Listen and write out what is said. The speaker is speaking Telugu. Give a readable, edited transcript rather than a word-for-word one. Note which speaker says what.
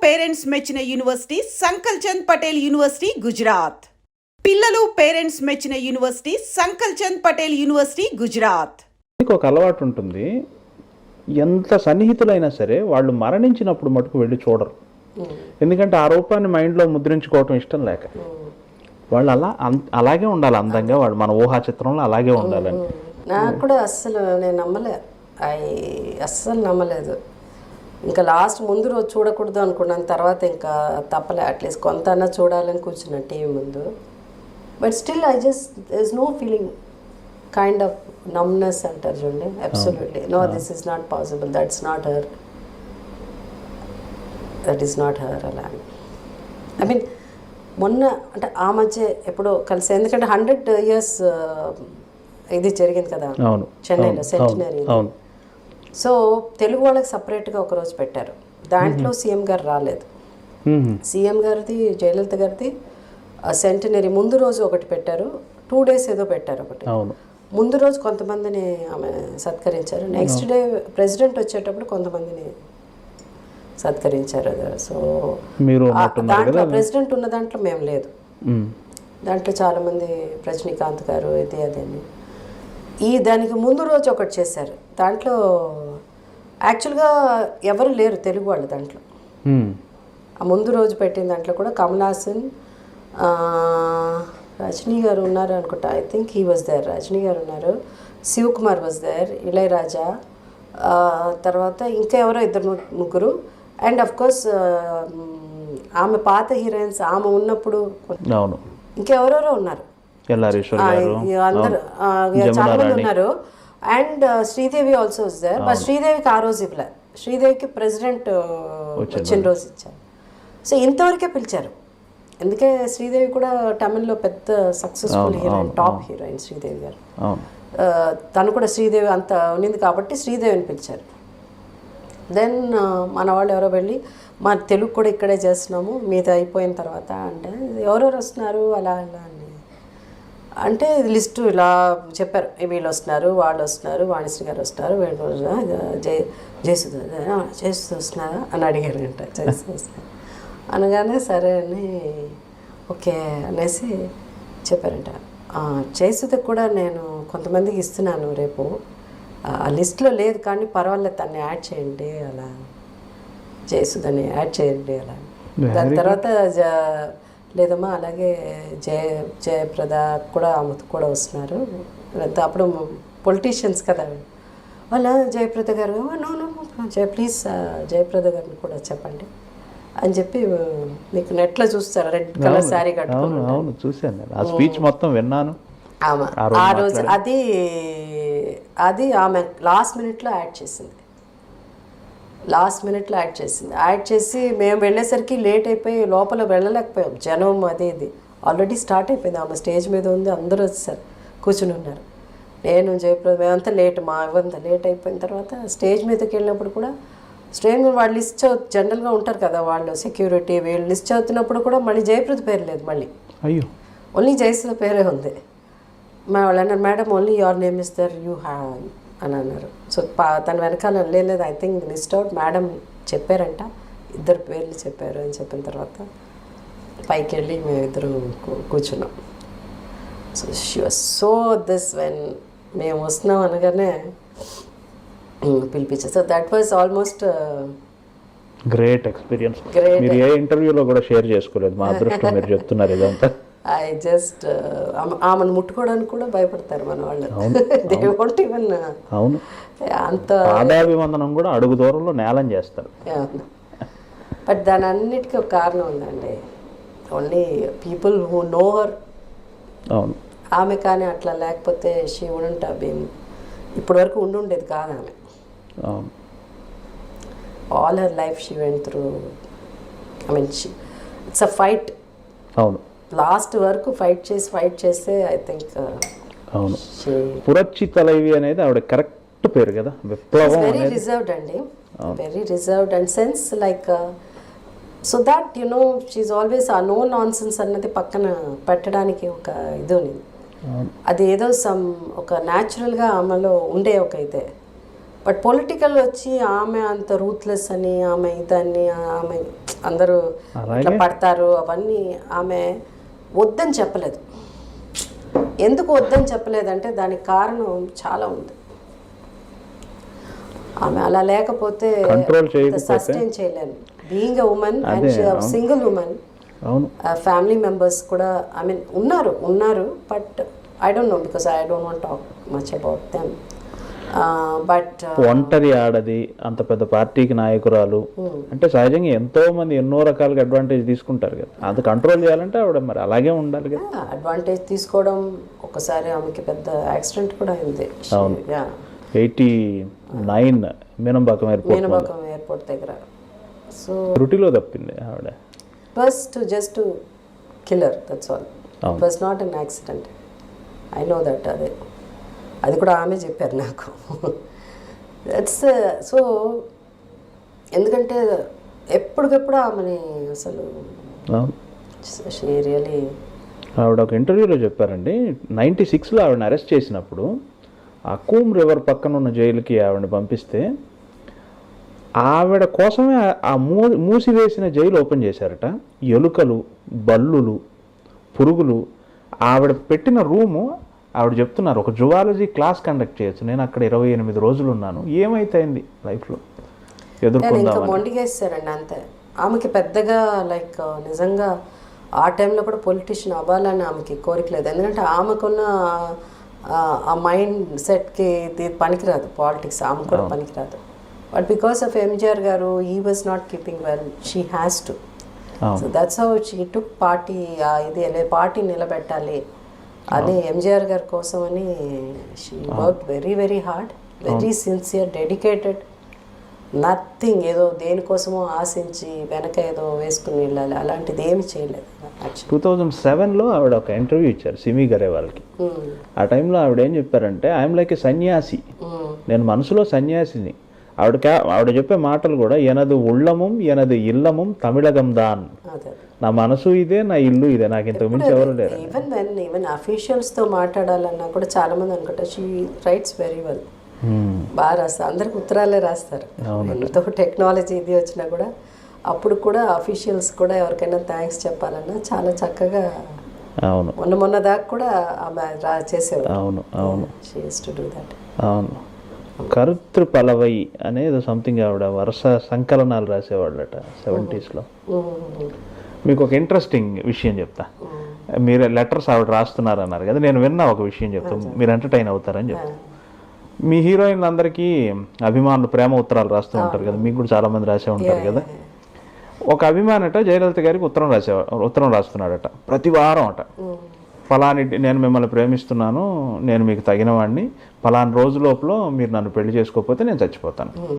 Speaker 1: పేరెంట్స్ మెచ్చిన యూనివర్సిటీ సంకల్ చంద్ పటేల్ యూనివర్సిటీ గుజరాత్. పిల్లలు పేరెంట్స్ మెచ్చిన యూనివర్సిటీ సంకల్ చంద్ పటేల్ యూనివర్సిటీ గుజరాత్.
Speaker 2: మీకు ఒక అలవాటు ఉంటుంది, ఎంత సన్నిహితులైనా సరే వాళ్ళు మరణించినప్పుడు మటుకు వెళ్ళి చూడరు. ఎందుకంటే ఆ రూపాన్ని మైండ్లో ముద్రించుకోవటం ఇష్టం లేక. వాళ్ళు అలాగే ఉండాలి అందంగా, వాళ్ళు మన ఊహా చిత్రంలో అలాగే ఉండాలని.
Speaker 3: నాకు కూడా అస్సలు నేను అస్సలు నమ్మలేదు. ఇంకా లాస్ట్ ముందు రోజు చూడకూడదు అనుకున్నాను, తర్వాత ఇంకా తప్పలే, అట్లీస్ట్ కొంత అన్నా చూడాలని కూర్చున్నా టీవీ ముందు. But still there's no feeling, kind of numbness అంటారు చూడండి. Absolutely no, this is not possible, that is not her అలా. ఐ మీన్ మొన్న అంటే ఆ మధ్య ఎప్పుడో కలిసి, ఎందుకంటే 100 years ఇది జరిగింది కదా చెన్నైలో, సెంటినరీ. సో తెలుగు వాళ్ళకి సపరేట్గా ఒకరోజు పెట్టారు, దాంట్లో సీఎం గారు రాలేదు. సీఎం గారిది, జయలలిత గారిది సెంటినరీ ముందు రోజు ఒకటి పెట్టారు, 2 days ఏదో పెట్టారు ఒకటి. ముందు రోజు కొంతమందిని ఆమె సత్కరించారు, నెక్స్ట్ డే ప్రెసిడెంట్ వచ్చేటప్పుడు కొంతమందిని సత్కరించారు. సో దాంట్లో ప్రెసిడెంట్ ఉన్న దాంట్లో మేము లేదు, దాంట్లో చాలామంది రజనీకాంత్ గారు ఇది అదని. దానికి ముందు రోజు ఒకటి చేశారు, దాంట్లో యాక్చువల్గా ఎవరు లేరు తెలుగు వాళ్ళు దాంట్లో. ఆ ముందు రోజు పెట్టిన దాంట్లో కూడా కమల్ హాసన్, రజనీ గారు ఉన్నారు అనుకుంటా, I think he was there, Rajini గారు ఉన్నారు, శివకుమార్ వాజ్ దేర్, ఇళయరాజా, తర్వాత ఇంకా ఎవరో 2-3, అండ్ అఫ్ కోర్స్ ఆమె పాత హీరోయిన్స్ ఆమె ఉన్నప్పుడు ఇంకెవరెవరో ఉన్నారు, అందరు చాలా మంది ఉన్నారు. And Sridevi also was there. But శ్రీదేవికి ఆ రోజు ఇవ్వలే, శ్రీదేవికి ప్రెసిడెంట్ వచ్చిన రోజు ఇచ్చారు. సో ఇంతవరకే పిలిచారు, ఎందుకే శ్రీదేవి కూడా తమిళ్లో పెద్ద successful heroine, top heroine Sridevi గారు. తను కూడా శ్రీదేవి అంత ఉన్నింది కాబట్టి శ్రీదేవిని పిలిచారు. దెన్ మన వాళ్ళు ఎవరో వెళ్ళి, మా తెలుగు కూడా ఇక్కడే చేస్తున్నాము మీది అయిపోయిన తర్వాత అంటే, ఎవరెవరు వస్తున్నారు అలా అలా అని అంటే లిస్టు ఇలా చెప్పారు, వీళ్ళు వస్తున్నారు, వాళ్ళు వస్తున్నారు, వాణిశ్రీ గారు వస్తున్నారు, వీళ్ళు జయసుధ వస్తున్నారా అని అడిగారు అంట. జయసుధ వస్తున్నారు అనగానే సరే అని ఓకే అనేసి చెప్పారంట. జయసుధకు కూడా నేను కొంతమందికి ఇస్తున్నాను రేపు, ఆ లిస్ట్లో లేదు కానీ పర్వాలేదు తన్ని యాడ్ చేయండి అలా, జయసుధని యాడ్ చేయండి అలా. దాని తర్వాత లేదమ్మా అలాగే జయప్రద కూడా ఆమెతో కూడా వస్తున్నారు, అప్పుడు పొలిటీషియన్స్ కదా వాళ్ళ. జయప్రద గారు ప్లీజ్ జయప్రద గారిని కూడా చెప్పండి అని చెప్పి, మీకు నెట్లో చూస్తారు రెడ్ కలర్ శారీ కట్టుకుని
Speaker 2: చూసాను, ఆ స్పీచ్ మొత్తం విన్నాను.
Speaker 3: ఆ రోజు అది ఆమె లాస్ట్ మినిట్లో యాడ్ చేసింది. యాడ్ చేసి మేము వెళ్ళేసరికి లేట్ అయిపోయి లోపల వెళ్ళలేకపోయాం, జనం అది ఇది ఆల్రెడీ స్టార్ట్ అయిపోయింది. ఆమె స్టేజ్ మీద ఉంది, అందరూ వచ్చేసారు, కూర్చుని ఉన్నారు. నేను జయప్రద మేమంతా లేట్, మా ఇవ్వంతా లేట్ అయిపోయిన తర్వాత స్టేజ్ మీదకి వెళ్ళినప్పుడు కూడా స్టేజ్ మీద వాళ్ళు లిస్ట్ జనరల్గా ఉంటారు కదా వాళ్ళు, సెక్యూరిటీ వీళ్ళు లిస్ట్ చదువుతున్నప్పుడు కూడా మళ్ళీ జయప్రద పేరు లేదు, మళ్ళీ ఓన్లీ జయసుధ పేరే ఉంది. వాళ్ళు అన్నారు, madam only your name is there you have అని అన్నారు. సో తన వెనకాల లేదు, I think list out madam చెప్పారంట, 2 పేర్లు చెప్పారు అని చెప్పిన తర్వాత పైకి వెళ్ళి మేమిద్దరం కూర్చున్నాం. So she was so this when మేము వస్తున్నాం అనగానే పిలిపించారు. So that was almost
Speaker 2: great experience. మీరు ఏ ఇంటర్వ్యూలో కూడా షేర్ చేసుకోలేదు, మా అదృష్టం మీరు చెప్తున్నారు ఇదంతా.
Speaker 3: ఐ జస్ట్ ఆమెను ముట్టుకోవడానికి కూడా భయపడతారు మన వాళ్ళు, దే వోంట్ ఈవెన్.
Speaker 2: అవును,
Speaker 3: అంత
Speaker 2: పాదాభివందనం కూడా అడుగు దూరంలో నేలం చేస్తారు.
Speaker 3: బట్ దాని అన్నిటికీ ఒక కారణం ఉందండి, only people who know her.
Speaker 2: అవును,
Speaker 3: ఆమె కానీ అట్లా లేకపోతే షీ వుడెంట్ హావ్ బీన్, ఇప్పటి వరకు ఉండేది కాదు ఆమె. All her life she went through, I mean it's a fight.
Speaker 2: అవును,
Speaker 3: లాస్ట్ వరకు ఫైట్ చేస్తే ఐ థింక్.
Speaker 2: అవును, పురచ్చి తలైవి అనేది ఆవిడ కరెక్ట్ పేరు కదా, విప్లవం.
Speaker 3: వెరీ రిజర్వ్డ్ అండి, very reserved and sense like, so that you know she always uh no nonsense అన్నది పక్కన పెట్టడానికి ఒక ఇది ఉంది. అది ఏదో ఒక న్యాచురల్గా ఆమెలో ఉండే ఒక ఇదే. బట్ పొలిటికల్ వచ్చి ఆమె అంత రూత్లెస్ అని, ఆమె ఇదని, ఆమె అందరూ ఇట్లా పడతారు అవన్నీ ఆమె వద్దని చెప్పలేదు. ఎందుకు వద్దని చెప్పలేదంటే దానికి కారణం చాలా ఉంది. ఆమె అలా లేకపోతే సస్టైన్ చేయలేను. Being a women and single women, family members కూడా ఐ మీన్ ఉన్నారు but I don't know because I don't want talk much about them. But
Speaker 2: ఒంటరి ఆడది, అంత పెద్ద పార్టీకి నాయకురాలు అంటే సహజంగా ఎంతో మంది ఎన్నో రకాలుగా అడ్వాంటేజ్ తీసుకుంటారు కదా, అది కంట్రోల్ చేయాలంటే ఆవిడ మరి అలాగే ఉండాలి కదా.
Speaker 3: అడ్వాంటేజ్ తీసుకోవడం, ఒకసారి ఆమెకి పెద్ద యాక్సిడెంట్ కూడా అయింది.
Speaker 2: 89 మీనంబాకం
Speaker 3: ఎయిర్పోర్ట్ దగ్గర. సో
Speaker 2: త్రుటిలో తప్పింది ఆవిడ.
Speaker 3: just to kill her, that's all. It was not an accident. I know that. అది కూడా ఆమె చెప్పారు నాకు. దట్స్ సో ఎందుకంటే ఎప్పటికెప్పుడు ఆమెని అసలు రియలీ
Speaker 2: ఆవిడ ఒక ఇంటర్వ్యూలో చెప్పారండి, 96లో ఆవిడని అరెస్ట్ చేసినప్పుడు అకూమ్ రివర్ పక్కన ఉన్న జైలుకి ఆవిడని పంపిస్తే ఆవిడ కోసమే ఆ మూసివేసిన జైలు ఓపెన్ చేశారట. ఎలుకలు, బల్లులు, పురుగులు, ఆవిడ పెట్టిన రూము ఆవిడ చెప్తున్నారు ఒక జువాలజీ క్లాస్ కండక్ట్ చేయొచ్చు. నేను అక్కడ 28 రోజులు ఉన్నాను, ఏమైతేంది లైఫ్లో
Speaker 3: ఇంకా మొండిగేస్తారండి అంతే. ఆమెకి పెద్దగా లైక్ నిజంగా ఆ టైంలో కూడా పొలిటీషియన్ అవ్వాలని ఆమెకి కోరిక లేదు. ఎందుకంటే ఆమెకున్న ఆ మైండ్ సెట్కి ఇది పనికిరాదు, పాలిటిక్స్ ఆమె కూడా పనికిరాదు. బట్ బికాస్ ఆఫ్ ఎంజిఆర్ గారు, he was not keeping well, she has to. So that's how she took party. ఇది పార్టీ నిలబెట్టాలి అని ఎంజిఆర్ గారి కోసం అని she work very very hard, very sincere, dedicated. Nothing ఏదో దేనికోసమో ఆశించి వెనక ఏదో వేసుకుని వెళ్ళాలి అలాంటిది ఏమి చేయలేదు.
Speaker 2: 2007లో ఆవిడ ఒక ఇంటర్వ్యూ ఇచ్చారు సిమి గరేవాల్కి. ఆ టైంలో ఆవిడ ఏం చెప్పారంటే, ఐఎమ్ లైక్ ఏ సన్యాసి, నేను మనసులో సన్యాసిని. ఆవిడ చెప్పే మాటలు కూడా ఎనదు ఉళ్ళముం ఎనదు ఇల్లముం తమిళగం దాన్, నా మనసు ఇదే, నా ఇల్లు ఇదే, నాకు ఇంతకు మించి ఎవరు లేరు.
Speaker 3: ఈవెన్ అఫీషియల్స్తో మాట్లాడాలన్నా కూడా చాలా మంది అనుకుంటా షీ రైట్స్ వెరీ వెల్, బాగా రాస్తారు. అందరికి ఉత్తరాలే రాస్తారు. ఎంతో టెక్నాలజీ ఇది వచ్చినా కూడా అప్పుడు కూడా అఫీషియల్స్ కూడా ఎవరికైనా థ్యాంక్స్ చెప్పాలన్నా చాలా చక్కగా, మొన్న దాకా కూడా ఆమె చేసేవారు. She used to do that.
Speaker 2: అవును, కరుత్రు పలవై అనేది సంథింగ్ ఆవిడ వరుస సంకలనాలు రాసేవాళ్ళట 70sలో. మీకు ఒక ఇంట్రెస్టింగ్ విషయం చెప్తా. మీరు లెటర్స్ ఆవిడ రాస్తున్నారన్నారు కదా, నేను విన్నా ఒక విషయం చెప్తాను, మీరు ఎంటర్టైన్ అవుతారని చెప్తా. మీ హీరోయిన్లందరికీ అభిమానులు ప్రేమ ఉత్తరాలు రాస్తూ ఉంటారు కదా, మీకు కూడా చాలా మంది రాసే ఉంటారు కదా. ఒక అభిమానట జయలలిత గారికి ఉత్తరం రాస్తున్నాడట ప్రతి వారం అట. ఫలాని నేను మిమ్మల్ని ప్రేమిస్తున్నాను, నేను మీకు తగిన వాడిని, ఫలాని రోజు లోపల మీరు నన్ను పెళ్లి చేసుకోకపోతే నేను చచ్చిపోతాను.